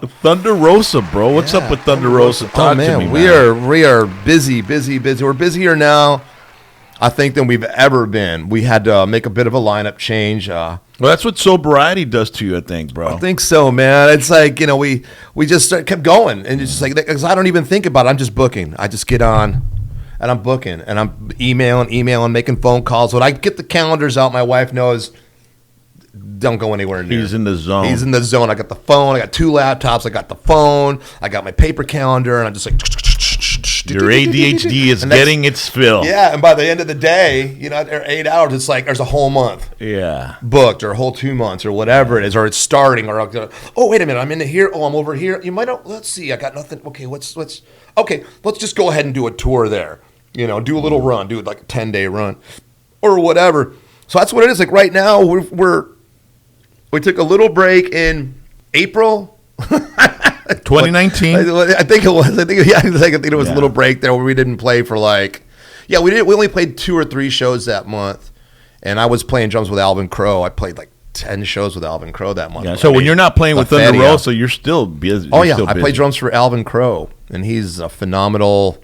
Thunderosa, bro. What's up with Thunderosa? Talk to me, man. We are busy. We're busier now, I think, than we've ever been. We had to make a bit of a lineup change. Well, that's what sobriety does to you, I think, bro. I think so, kept going, and it's just like, because I don't even think about it. I'm just booking. I just get on, and I'm booking, and I'm emailing, making phone calls. When I get the calendars out, my wife knows. Don't go anywhere near. He's in the zone. I got the phone. I got 2 laptops. I got the phone. I got my paper calendar, and I'm just like. Your ADHD is getting its fill. Yeah, and by the end of the day, 8 hours, it's like there's a whole month. Yeah. Booked, or a whole 2 months, or whatever it is, or it's starting, or oh, wait a minute, I'm in here. Oh, I'm over here. You might not. Let's see. I got nothing. Okay, let's just go ahead and do a tour there. Do a little run. Do like a 10-day run, or whatever. So that's what it is. Like right now, we took a little break in April 2019. I think it was. I think it was a little break there where we didn't play for we only played 2 or 3 shows that month, and I was playing drums with Alvin Crow. I played like 10 shows with Alvin Crow that month. Yeah. So when you're not playing with Thunderosa, you're still busy. Oh yeah, I play drums for Alvin Crow, and he's a phenomenal.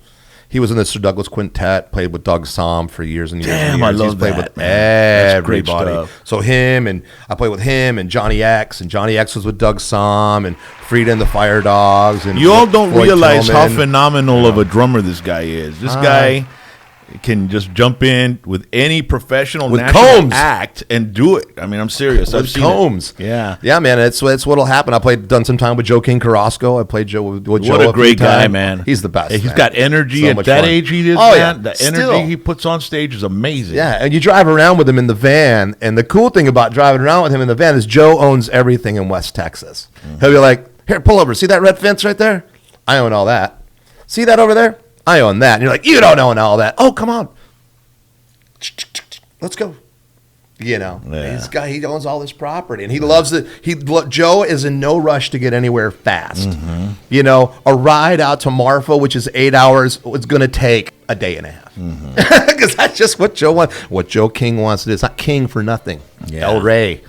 He was in the Sir Douglas Quintet, played with Doug Somm for years and years. Damn, and years. I love He's played that, with man. everybody. So I played with him and Johnny X, and Johnny X was with Doug Somm and Frida and the Fire Dogs. And you all don't Floyd realize Tillman. how phenomenal of a drummer this guy is. This guy can just jump in with any professional national act and do it. I mean, I'm serious. I've seen Combs. Yeah, man. It's what'll happen. Done some time with Joe King Carrasco. I played Joe with Joe. What a great guy, man. He's the best. He's got energy at that age. He is. Oh man. The energy he puts on stage is amazing. Yeah, and you drive around with him in the van, and the cool thing about driving around with him in the van is Joe owns everything in West Texas. Mm-hmm. He'll be like, "Here, pull over. See that red fence right there? I own all that. See that over there? I own that." And you're like, "You don't own all that." "Oh, come on. Let's go." This guy, he owns all this property, and he loves it. Joe is in no rush to get anywhere fast. Mm-hmm. A ride out to Marfa, which is 8 hours, it's going to take a day and a half, because that's just what Joe wants. What Joe King wants to do. It's not King for nothing. Yeah. El Rey.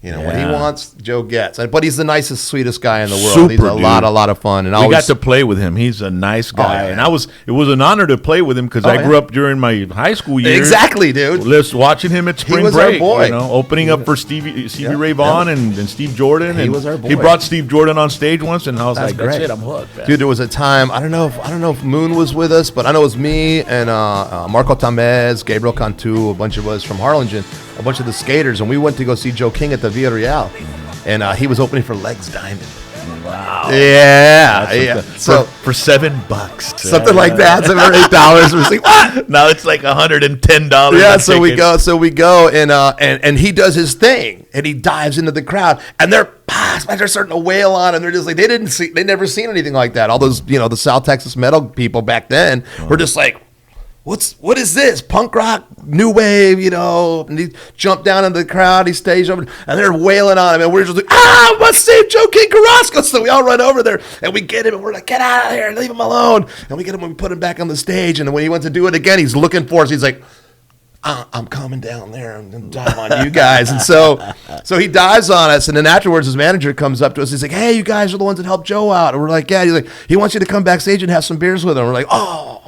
What he wants, Joe gets. But he's the nicest, sweetest guy in the world. He's a lot of fun. And we got to play with him. He's a nice guy. And it was an honor to play with him because I grew up during my high school years. Exactly, dude. Watching him at spring break. Our boy. Opening up for Stevie Ray Vaughan and Steve Jordan. He was our boy. He brought Steve Jordan on stage once, and I was like, that's it, I'm hooked. Man. Dude, there was a time, I don't know if Moon was with us, but I know it was me and Marco Tamez, Gabriel Cantu, a bunch of us from Harlingen, a bunch of the skaters, and we went to go see Joe King at the Villa Real, and he was opening for Legs Diamond. Wow! Yeah. So for $7, something like that, $7 or $8. We're like, what? Now it's like $110. Yeah. So we go, and he does his thing, and he dives into the crowd, and they're starting to wail on, and they're just like they never seen anything like that. All those the South Texas metal people back then were just like, what is this? Punk rock, new wave, And he jumped down into the crowd, he staged over, and they're wailing on him, and we're just like, let's save Joe King Carrasco. So we all run over there, and we get him, and we're like, get out of here, leave him alone. And we get him, and we put him back on the stage, and then when he went to do it again, he's looking for us. He's like, I'm coming down there. I'm going to dive on you guys. And so he dives on us, and then afterwards his manager comes up to us. He's like, hey, you guys are the ones that helped Joe out. And we're like, yeah. He's like, he wants you to come backstage and have some beers with him. We're like, oh.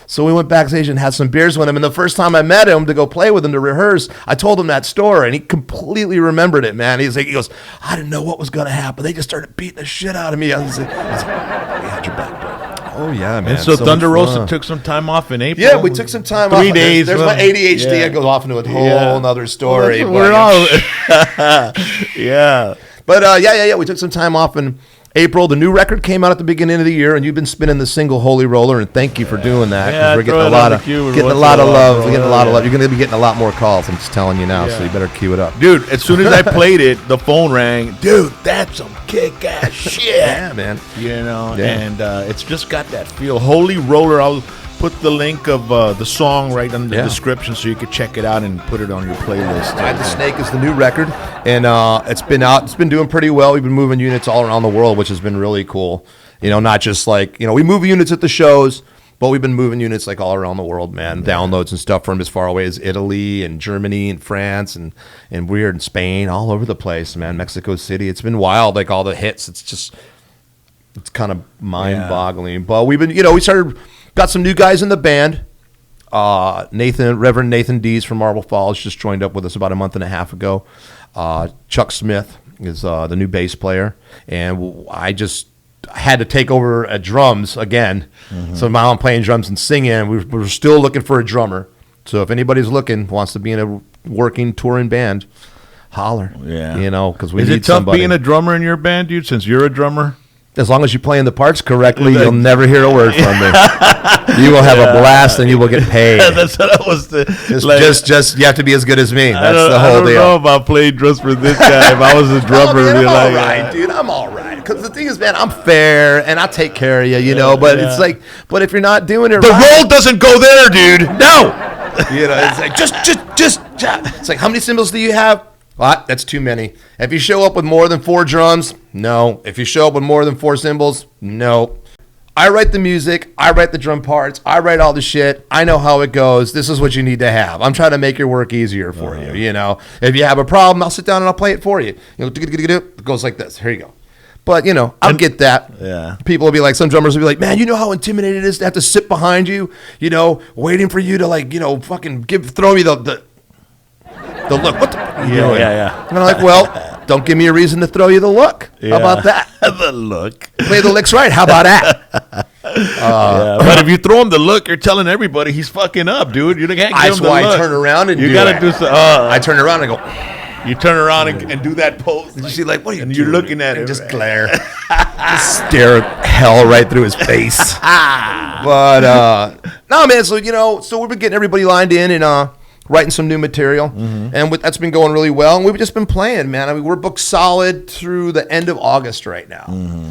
So we went backstage and had some beers with him. And the first time I met him to go play with him to rehearse, I told him that story, and he completely remembered it, man. He goes, I didn't know what was going to happen. They just started beating the shit out of me. I was like, we had your back, bro. Oh, yeah, man. And so Thunderosa took some time off in April. Yeah, we took some time off. 3 days. There's my ADHD. Yeah. I go off into a whole nother story. Well, we're all... Yeah. But, yeah. We took some time off in April. The new record came out at the beginning of the year, and you've been spinning the single Holy Roller, and thank you for doing that. Yeah, we're getting a lot of love. We're getting a lot of love. You're going to be getting a lot more calls. I'm just telling you now, so you better cue it up. Dude, as soon as I played it, the phone rang. Dude, that's some kick-ass shit. Yeah, man. And it's just got that feel. Holy Roller, I'll put the link of the song right in the description so you can check it out and put it on your playlist. Ride the Snake is the new record, and it's been out. It's been doing pretty well. We've been moving units all around the world, which has been really cool. Not just like, we move units at the shows, but we've been moving units like all around the world, man. Downloads and stuff from as far away as Italy and Germany and France and we're in Spain, all over the place, man. Mexico City. It's been wild, like all the hits. It's just It's kind of mind-boggling. But we've been, got some new guys in the band. Reverend Nathan Dees from Marble Falls just joined up with us about a month and a half ago. Chuck Smith is the new bass player, and I just had to take over at drums again. So now I'm playing drums and singing. We're still looking for a drummer. So if anybody's wants to be in a working touring band, holler. Yeah, because we need somebody. Is it tough being a drummer in your band, dude? Since you're a drummer. As long as you're playing the parts correctly, you'll never hear a word from me. You will have a blast, and you will get paid. That's what I was just you have to be as good as me. That's the whole deal. I don't know about playing drums for this guy. If I was a drummer, I'm all right, dude. I'm all right. Because the thing is, man, I'm fair, and I'll take care of you, But it's like, but if you're not doing it the roll doesn't go there, dude. No. It's like just. It's like, how many cymbals do you have? What? That's too many. If you show up with more than 4 drums, no. If you show up with more than 4 cymbals, no. I write the music. I write the drum parts. I write all the shit. I know how it goes. This is what you need to have. I'm trying to make your work easier for you, If you have a problem, I'll sit down and I'll play it for you. It goes like this. Here you go. But, I'll get that. Yeah. People will be like, some drummers will be like, man, you know how intimidating it is to have to sit behind you, waiting for you to, fucking throw me the look. What the? Yeah. And I'm like, well, don't give me a reason to throw you the look. How about that? The look. Play the licks right. How about that? But if you throw him the look, you're telling everybody he's fucking up, dude. You can't give him the look. That's why I turn around and you gotta do something. I turn around and go. You turn around and do that pose. And you see, what are you doing? You're looking at him. Just glare. Just stare hell right through his face. But, no, man, so we've been getting everybody lined in and writing some new material. And that's been going really well. And we've just been playing, man. I mean, we're booked solid through the end of August right now.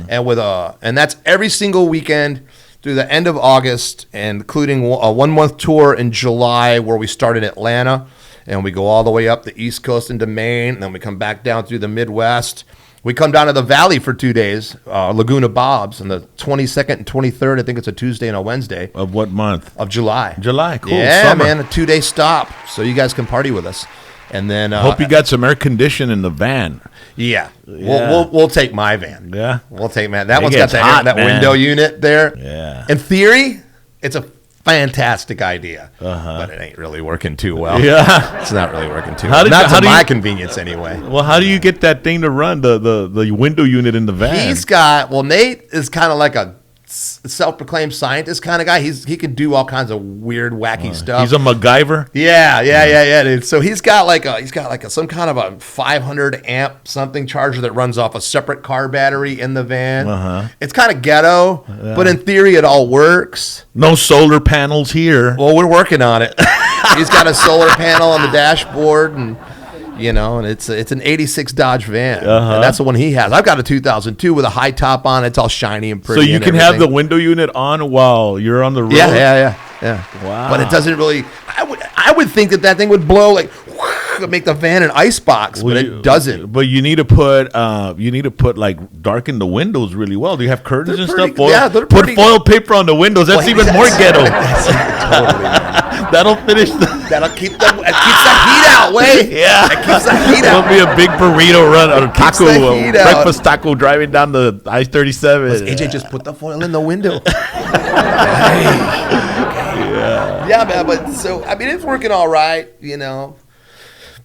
And that's every single weekend through the end of August, and including a 1-month tour in July where we start in Atlanta. And we go all the way up the East Coast into Maine, and then we come back down through the Midwest. We come down to the Valley for 2 days, Laguna Bob's, on the 22nd and 23rd. I think it's a Tuesday and a Wednesday. Of what month? Of July. July, cool. Yeah, Summer. man, a 2-day stop, so you guys can party with us. And then hope you got some air conditioning in the van. Yeah. We'll take my van. Yeah, we'll take that one's got that window unit there. Yeah. In theory, it's a fantastic idea, but it ain't really working too well. Yeah, it's not really working too well. Not to my convenience anyway. Well, how do you get that thing to run, the window unit in the van? Nate is kind of like a self-proclaimed scientist kind of guy. He can do all kinds of weird, wacky stuff. He's a MacGyver. Yeah, dude. So he's got some kind of a 500 amp something charger that runs off a separate car battery in the van. It's kind of ghetto, but in theory it all works. No solar panels here. Well, we're working on it. He's got a solar panel on the dashboard, and it's an 86 Dodge van, and that's the one he has. I've got a 2002 with a high top on. It's all shiny and pretty. So you can have the window unit on while you're on the road? Yeah. Wow. But it doesn't really. I would think that thing would blow make the van an icebox, but it doesn't. But you need to put darken the windows really well. Do you have curtains and stuff? Put foil paper on the windows. That's even more ghetto. Totally. That'll finish. That'll keep the heat out. Yeah, it keeps the heat out. It'll be a big burrito run or breakfast taco driving down the I-37. AJ just put the foil in the window. Yeah, man. But so I mean, it's working all right,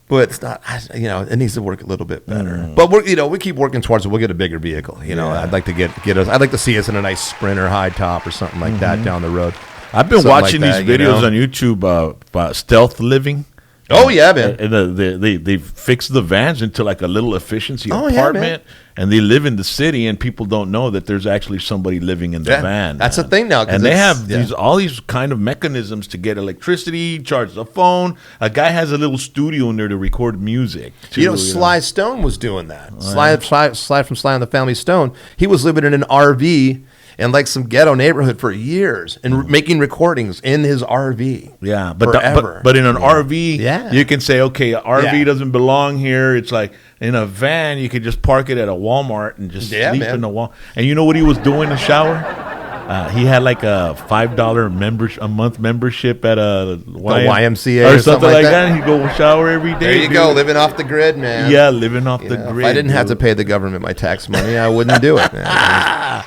But it's not, it needs to work a little bit better. But we keep working towards it. We'll get a bigger vehicle. I'd like to get us. I'd like to see us in a nice Sprinter high top or something like that down the road. I've been watching these videos on YouTube about stealth living. Oh yeah, man! And they fix the vans into like a little efficiency apartment, and they live in the city, and people don't know that there's actually somebody living in the van. That's the thing now, and they have all these kind of mechanisms to get electricity, charge the phone. A guy has a little studio in there to record music. Too, Sly Stone was doing that. Sly from Sly and the Family Stone. He was living in an RV in like some ghetto neighborhood for years and making recordings in his RV. Yeah, but in an RV, you can say, okay, RV doesn't belong here. It's like in a van, you could just park it at a Walmart and just sleep in the wall. And you know what he was doing in the shower? He had like a $5 a month membership at a YMCA or something like that. He'd go shower every day. There you go, living off the grid, man. Yeah, living off the grid. If I didn't have to pay the government my tax money, I wouldn't do it, man.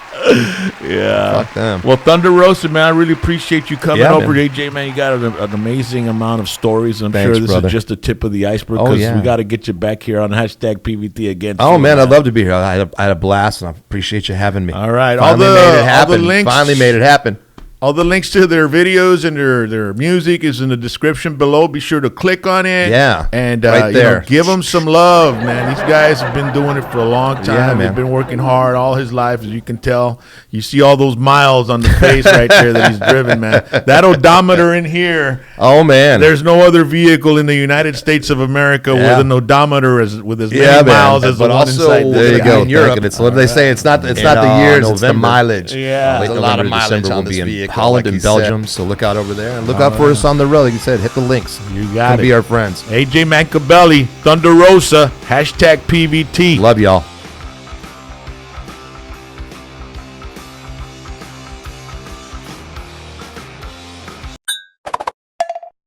Yeah. Fuck them. Well, Thunderosa, man, I really appreciate you coming over. Man. AJ, man, you got an amazing amount of stories. And I'm Thanks, sure this brother. is just the tip of the iceberg because we got to get you back here on #PVT again. Oh, man, I'd love to be here. I had a blast, and I appreciate you having me. All right. Finally made it happen. All the links to their videos and their music is in the description below. Be sure to click on it. Yeah, and right there. Give them some love, man. These guys have been doing it for a long time. Yeah, man. They've been working hard all his life, as you can tell. You see all those miles on the face right there that he's driven, man. That odometer in here. Oh, man. There's no other vehicle in the United States of America with an odometer with as many miles as the one inside. There you go. In Europe, it's what they say. It's not the years, it's the mileage. Yeah, there's a lot of mileage on this vehicle. Holland and Belgium, so look out over there and look out for us on the road. Like you said, hit the links. You got it. Be our friends. AJ Mancabelli, Thunderosa, #PVT. Love y'all.